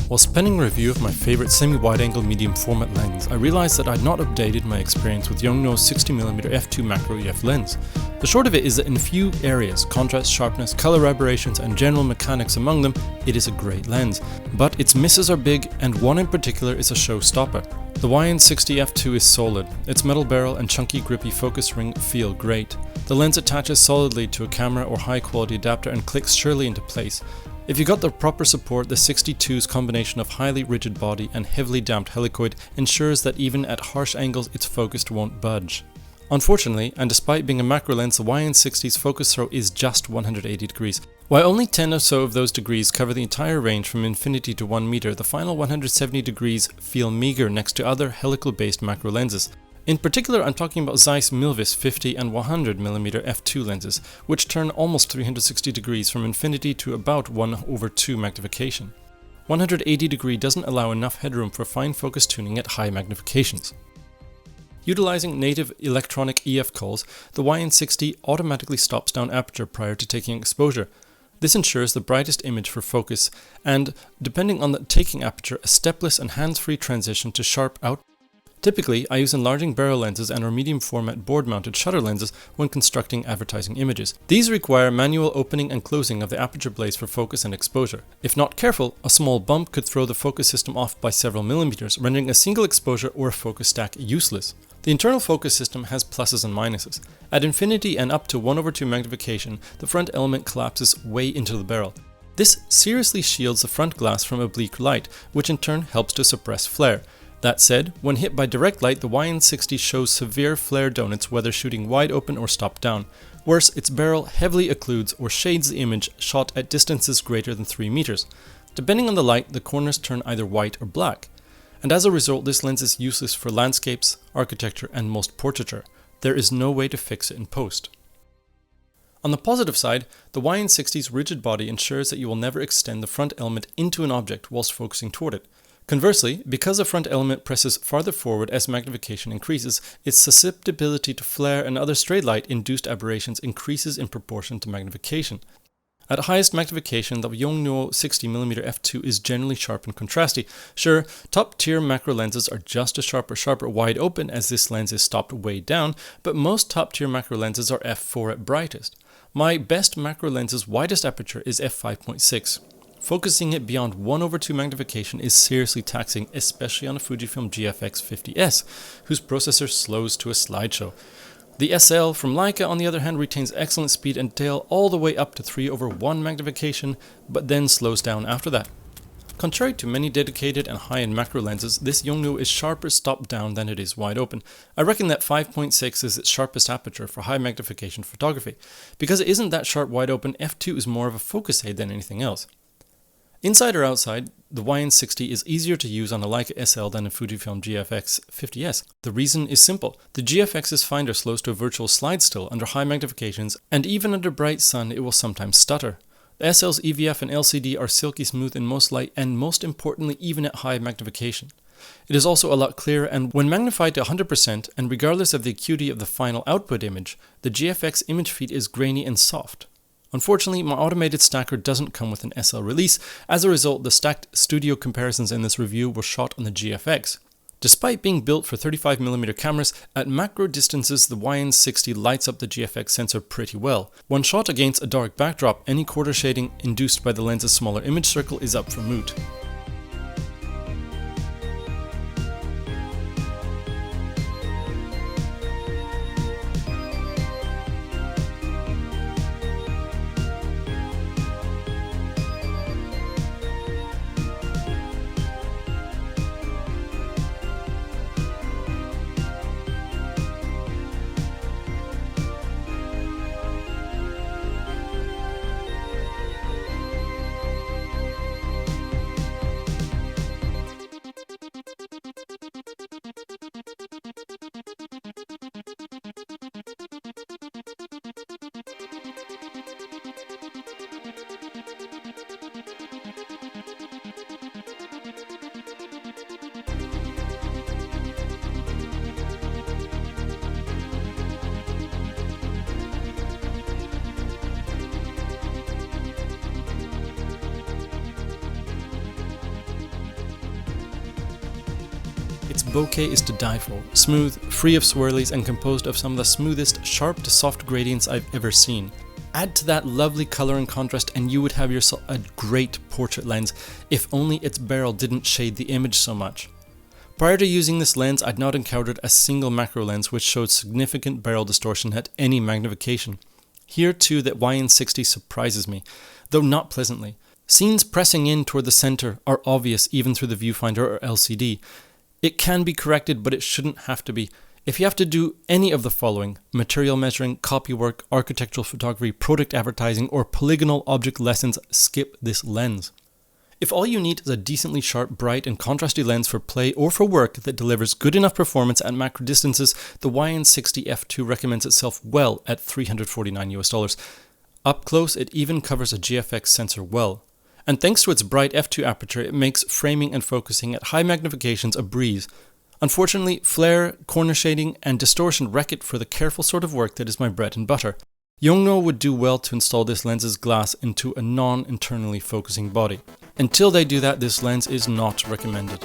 While penning a review of my favorite semi-wide-angle medium format lens, I realized that I'd not updated my experience with Yongnuo's 60mm f2 macro EF lens. The short of it is that in a few areas, contrast, sharpness, color aberrations and general mechanics among them, it is a great lens. But its misses are big, and one in particular is a showstopper. The YN60 f2 is solid. Its metal barrel and chunky grippy focus ring feel great. The lens attaches solidly to a camera or high quality adapter and clicks surely into place. If you got the proper support, the 62's combination of highly rigid body and heavily damped helicoid ensures that even at harsh angles its focus won't budge. Unfortunately, and despite being a macro lens, the YN60's focus throw is just 180 degrees. While only 10 or so of those degrees cover the entire range from infinity to 1 meter, the final 170 degrees feel meager next to other helical-based macro lenses. In particular, I'm talking about Zeiss Milvis 50 and 100mm f2 lenses, which turn almost 360 degrees from infinity to about 1/2 magnification. 180 degree doesn't allow enough headroom for fine focus tuning at high magnifications. Utilizing native electronic EF calls, the YN60 automatically stops down aperture prior to taking exposure. This ensures the brightest image for focus and, depending on the taking aperture, a stepless and hands-free transition to sharp out. Typically, I use enlarging barrel lenses and or medium format board-mounted shutter lenses when constructing advertising images. These require manual opening and closing of the aperture blades for focus and exposure. If not careful, a small bump could throw the focus system off by several millimeters, rendering a single exposure or a focus stack useless. The internal focus system has pluses and minuses. At infinity and up to 1/2 magnification, the front element collapses way into the barrel. This seriously shields the front glass from oblique light, which in turn helps to suppress flare. That said, when hit by direct light, the YN60 shows severe flare donuts whether shooting wide open or stopped down. Worse, its barrel heavily occludes or shades the image shot at distances greater than 3 meters. Depending on the light, the corners turn either white or black. And as a result, this lens is useless for landscapes, architecture, and most portraiture. There is no way to fix it in post. On the positive side, the YN60's rigid body ensures that you will never extend the front element into an object whilst focusing toward it. Conversely, because the front element presses farther forward as magnification increases, its susceptibility to flare and other stray light-induced aberrations increases in proportion to magnification. At highest magnification, the Yongnuo 60mm f2 is generally sharp and contrasty. Sure, top-tier macro lenses are just as sharper wide open as this lens is stopped way down, but most top-tier macro lenses are f4 at brightest. My best macro lens's widest aperture is f5.6. Focusing it beyond 1/2 magnification is seriously taxing, especially on a Fujifilm GFX 50S, whose processor slows to a slideshow. The SL from Leica, on the other hand, retains excellent speed and tail all the way up to 3/1 magnification, but then slows down after that. Contrary to many dedicated and high-end macro lenses, this Yongnuo is sharper stopped down than it is wide open. I reckon that 5.6 is its sharpest aperture for high magnification photography. Because it isn't that sharp wide open, f2 is more of a focus aid than anything else. Inside or outside, the YN60 is easier to use on a Leica SL than a Fujifilm GFX 50S. The reason is simple. The GFX's finder slows to a virtual slide still under high magnifications, and even under bright sun it will sometimes stutter. The SL's EVF and LCD are silky smooth in most light and most importantly even at high magnification. It is also a lot clearer, and when magnified to 100% and regardless of the acuity of the final output image, the GFX image feed is grainy and soft. Unfortunately, my automated stacker doesn't come with an SL release. As a result, the stacked studio comparisons in this review were shot on the GFX. Despite being built for 35mm cameras, at macro distances the YN60 lights up the GFX sensor pretty well. When shot against a dark backdrop, any quarter shading induced by the lens's smaller image circle is up for moot. bokeh is to die for. Smooth, free of swirlies, and composed of some of the smoothest sharp to soft gradients I've ever seen. Add to that lovely color and contrast and you would have yourself a great portrait lens, if only its barrel didn't shade the image so much. Prior to using this lens, I'd not encountered a single macro lens which showed significant barrel distortion at any magnification. Here too that YN60 surprises me, though not pleasantly. Scenes pressing in toward the center are obvious even through the viewfinder or LCD. It can be corrected, but it shouldn't have to be. If you have to do any of the following, material measuring, copywork, architectural photography, product advertising, or polygonal object lessons, skip this lens. If all you need is a decently sharp, bright, and contrasty lens for play or for work that delivers good enough performance at macro distances, the YN60 f2 recommends itself well at $349 US. Up close, it even covers a GFX sensor well. And thanks to its bright f2 aperture, it makes framing and focusing at high magnifications a breeze. Unfortunately, flare, corner shading, and distortion wreck it for the careful sort of work that is my bread and butter. Yongnuo would do well to install this lens's glass into a non-internally focusing body. Until they do that, this lens is not recommended.